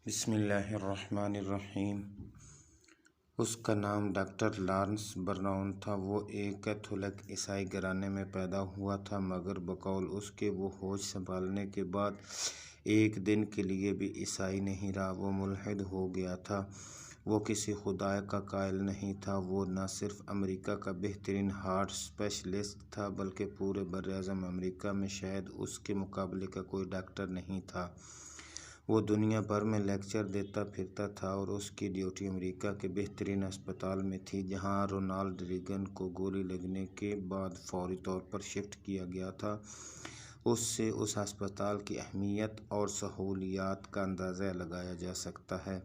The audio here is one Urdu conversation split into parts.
بسم اللہ الرحمن الرحیم۔ اس کا نام ڈاکٹر لارنس براؤن تھا۔ وہ ایک کیتھولک عیسائی گھرانے میں پیدا ہوا تھا، مگر بقول اس کے وہ ہوش سنبھالنے کے بعد ایک دن کے لیے بھی عیسائی نہیں رہا۔ وہ ملحد ہو گیا تھا۔ وہ کسی خدا کا قائل نہیں تھا۔ وہ نہ صرف امریکہ کا بہترین ہارٹ اسپیشلسٹ تھا، بلکہ پورے براعظم امریکہ میں شاید اس کے مقابلے کا کوئی ڈاکٹر نہیں تھا۔ وہ دنیا بھر میں لیکچر دیتا پھرتا تھا اور اس کی ڈیوٹی امریکہ کے بہترین اسپتال میں تھی، جہاں رونالڈ ریگن کو گولی لگنے کے بعد فوری طور پر شفٹ کیا گیا تھا۔ اس سے اس اسپتال کی اہمیت اور سہولیات کا اندازہ لگایا جا سکتا ہے۔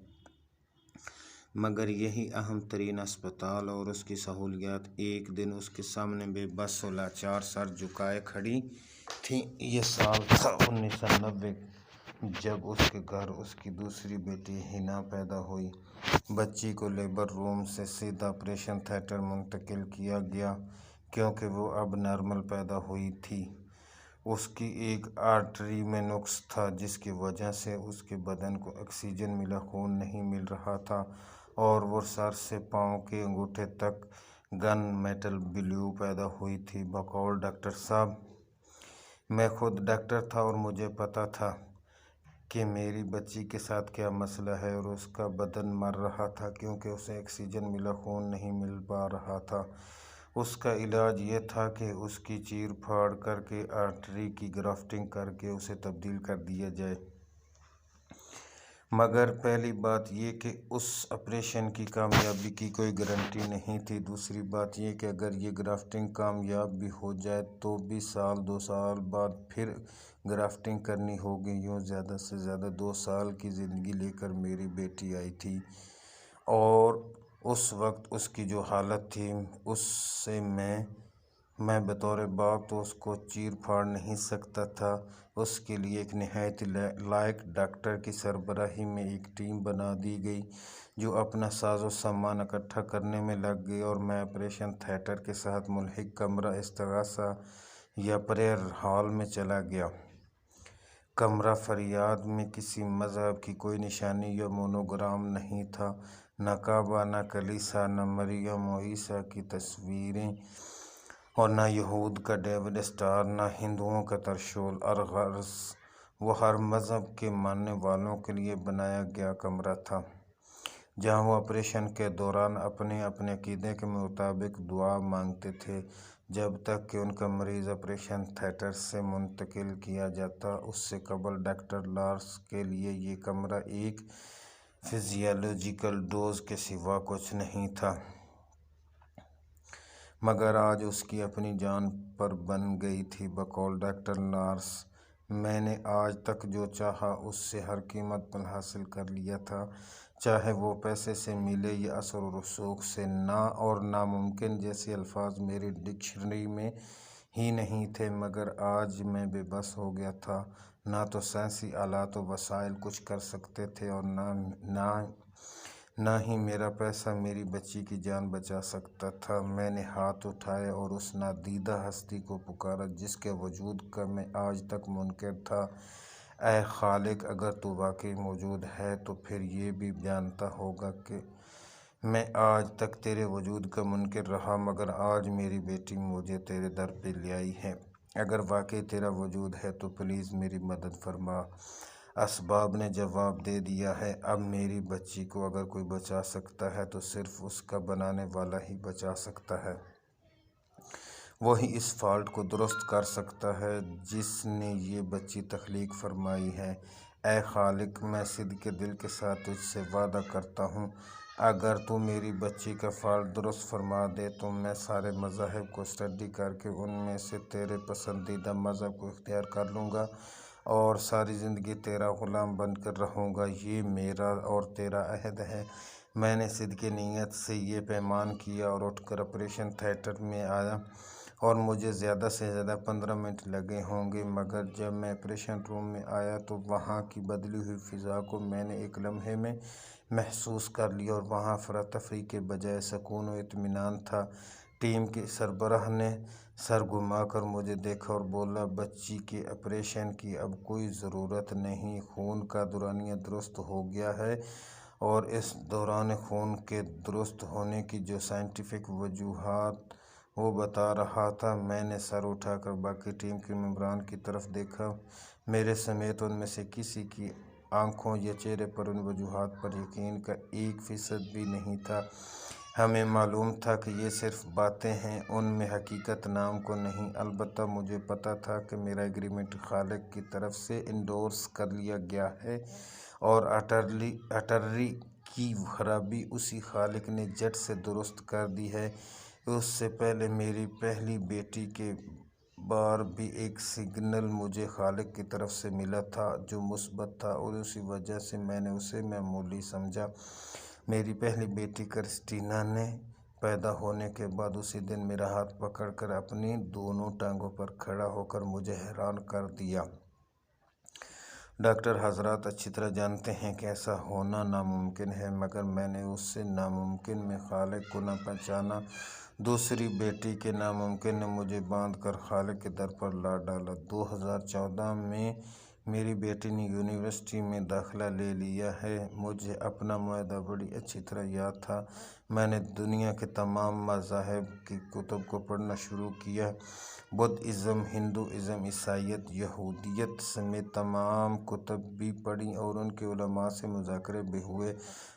مگر یہی اہم ترین اسپتال اور اس کی سہولیات ایک دن اس کے سامنے بے بس و لاچار سر جھکائے کھڑی تھیں۔ یہ سال تھا 1990، جب اس کے گھر اس کی دوسری بیٹی ہینا پیدا ہوئی۔ بچی کو لیبر روم سے سیدھا آپریشن تھیٹر منتقل کیا گیا، کیونکہ وہ اب نارمل پیدا ہوئی تھی۔ اس کی ایک آرٹری میں نقص تھا، جس کی وجہ سے اس کے بدن کو آکسیجن ملا خون نہیں مل رہا تھا، اور وہ سر سے پاؤں کے انگوٹھے تک گن میٹل بلیو پیدا ہوئی تھی۔ بقول ڈاکٹر صاحب، میں خود ڈاکٹر تھا اور مجھے پتہ تھا کہ میری بچی کے ساتھ کیا مسئلہ ہے، اور اس کا بدن مر رہا تھا کیونکہ اسے آکسیجن ملا خون نہیں مل پا رہا تھا۔ اس کا علاج یہ تھا کہ اس کی چیر پھاڑ کر کے آرٹری کی گرافٹنگ کر کے اسے تبدیل کر دیا جائے۔ مگر پہلی بات یہ کہ اس آپریشن کی کامیابی کی کوئی گارنٹی نہیں تھی۔ دوسری بات یہ کہ اگر یہ گرافٹنگ کامیاب بھی ہو جائے تو بھی سال 2 سال بعد پھر گرافٹنگ کرنی ہوگی۔ یوں زیادہ سے زیادہ 2 سال کی زندگی لے کر میری بیٹی آئی تھی، اور اس وقت اس کی جو حالت تھی، اس سے میں بطور باپ تو اس کو چیر پھاڑ نہیں سکتا تھا۔ اس کے لیے ایک نہایت لائق ڈاکٹر کی سربراہی میں ایک ٹیم بنا دی گئی، جو اپنا ساز و سامان اکٹھا کرنے میں لگ گئی، اور میں آپریشن تھیٹر کے ساتھ ملحق کمرہ استغاثہ یا پریئر ہال میں چلا گیا۔ کمرہ فریاد میں کسی مذہب کی کوئی نشانی یا مونوگرام نہیں تھا، نہ کعبہ، نہ کلیسا، نہ مریم و عیسیٰ کی تصویریں، اور نہ یہود کا ڈیوڈ اسٹار، نہ ہندوؤں کا ترشول۔ الغرض وہ ہر مذہب کے ماننے والوں کے لیے بنایا گیا کمرہ تھا، جہاں وہ آپریشن کے دوران اپنے عقیدے کے مطابق دعا مانگتے تھے۔ جب تک کہ ان کا مریض آپریشن تھیٹر سے منتقل کیا جاتا، اس سے قبل ڈاکٹر لارنس کے لیے یہ کمرہ ایک فزیولوجیکل ڈوز کے سوا کچھ نہیں تھا۔ مگر آج اس کی اپنی جان پر بن گئی تھی۔ بقول ڈاکٹر لارنس، میں نے آج تک جو چاہا اس سے ہر قیمت پر حاصل کر لیا تھا، چاہے وہ پیسے سے ملے یا اثر و رسوخ سے۔ نا اور ناممکن جیسے الفاظ میری ڈکشنری میں ہی نہیں تھے۔ مگر آج میں بے بس ہو گیا تھا۔ نہ تو سائنسی آلات و وسائل کچھ کر سکتے تھے، اور نہ ہی میرا پیسہ میری بچی کی جان بچا سکتا تھا۔ میں نے ہاتھ اٹھائے اور اس نادیدہ ہستی کو پکارا جس کے وجود کا میں آج تک منکر تھا۔ اے خالق، اگر تو واقعی موجود ہے تو پھر یہ بھی جانتا ہوگا کہ میں آج تک تیرے وجود کا منکر رہا، مگر آج میری بیٹی مجھے تیرے در پہ لے آئی ہے۔ اگر واقعی تیرا وجود ہے تو پلیز میری مدد فرما۔ اسباب نے جواب دے دیا ہے۔ اب میری بچی کو اگر کوئی بچا سکتا ہے تو صرف اس کا بنانے والا ہی بچا سکتا ہے۔ وہی اس فالٹ کو درست کر سکتا ہے جس نے یہ بچی تخلیق فرمائی ہے۔ اے خالق، میں صدقِ دل کے ساتھ تجھ سے وعدہ کرتا ہوں، اگر تو میری بچی کا فالٹ درست فرما دے تو میں سارے مذاہب کو اسٹڈی کر کے ان میں سے تیرے پسندیدہ مذہب کو اختیار کر لوں گا، اور ساری زندگی تیرا غلام بن کر رہوں گا۔ یہ میرا اور تیرا عہد ہے۔ میں نے صدقِ نیت سے یہ پیمان کیا اور اٹھ کر آپریشن تھیٹر میں آیا، اور مجھے زیادہ سے زیادہ 15 منٹ لگے ہوں گے، مگر جب میں آپریشن روم میں آیا تو وہاں کی بدلی ہوئی فضا کو میں نے ایک لمحے میں محسوس کر لیا، اور وہاں افراتفری کے بجائے سکون و اطمینان تھا۔ ٹیم کے سربراہ نے سر گھما کر مجھے دیکھا اور بولا، بچی کے آپریشن کی اب کوئی ضرورت نہیں، خون کا دورانیہ درست ہو گیا ہے اور اس دوران خون کے درست ہونے کی جو سائنٹیفک وجوہات وہ بتا رہا تھا۔ میں نے سر اٹھا کر باقی ٹیم کے ممبران کی طرف دیکھا۔ میرے سمیت ان میں سے کسی کی آنکھوں یا چہرے پر ان وجوہات پر یقین کا 1% بھی نہیں تھا۔ ہمیں معلوم تھا کہ یہ صرف باتیں ہیں، ان میں حقیقت نام کو نہیں۔ البتہ مجھے پتہ تھا کہ میرا ایگریمنٹ خالق کی طرف سے انڈورس کر لیا گیا ہے اور اٹرنی کی خرابی اسی خالق نے جٹ سے درست کر دی ہے۔ اس سے پہلے میری پہلی بیٹی کے بار بھی ایک سگنل مجھے خالق کی طرف سے ملا تھا جو مثبت تھا اور اسی وجہ سے میں نے اسے معمولی سمجھا۔ میری پہلی بیٹی کرسٹینا نے پیدا ہونے کے بعد اسی دن میرا ہاتھ پکڑ کر اپنی دونوں ٹانگوں پر کھڑا ہو کر مجھے حیران کر دیا۔ ڈاکٹر حضرات اچھی طرح جانتے ہیں کہ ایسا ہونا ناممکن ہے، مگر میں نے اس ناممکن میں خالق کو نہ پہچانا۔ دوسری بیٹی کے ناممکن نے مجھے باندھ کر خالق کے در پر لا ڈالا۔ 2014 میں میری بیٹی نے یونیورسٹی میں داخلہ لے لیا ہے۔ مجھے اپنا معاہدہ بڑی اچھی طرح یاد تھا۔ میں نے دنیا کے تمام مذاہب کی کتب کو پڑھنا شروع کیا، بدھ ازم، ہندو ازم، عیسائیت، یہودیت سمیت تمام کتب بھی پڑھیں اور ان کے علماء سے مذاکرے بھی ہوئے،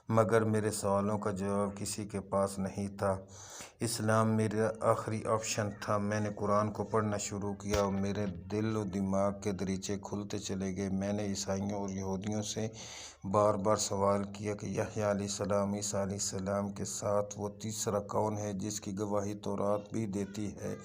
مگر میرے سوالوں کا جواب کسی کے پاس نہیں تھا۔ اسلام میرا آخری آپشن تھا۔ میں نے قرآن کو پڑھنا شروع کیا اور میرے دل و دماغ کے دریچے کھلتے چلے گئے۔ میں نے عیسائیوں اور یہودیوں سے بار بار سوال کیا کہ یحییٰ علیہ السلام، عیسیٰ علیہ السلام کے ساتھ وہ تیسرا کون ہے جس کی گواہی تورات بھی دیتی ہے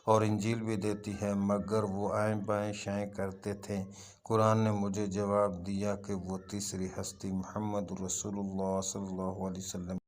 اور انجیل بھی دیتی ہے، مگر وہ آئیں بائیں شائیں کرتے تھے۔ قرآن نے مجھے جواب دیا کہ وہ تیسری ہستی محمد رسول اللہ صلی اللہ علیہ وسلم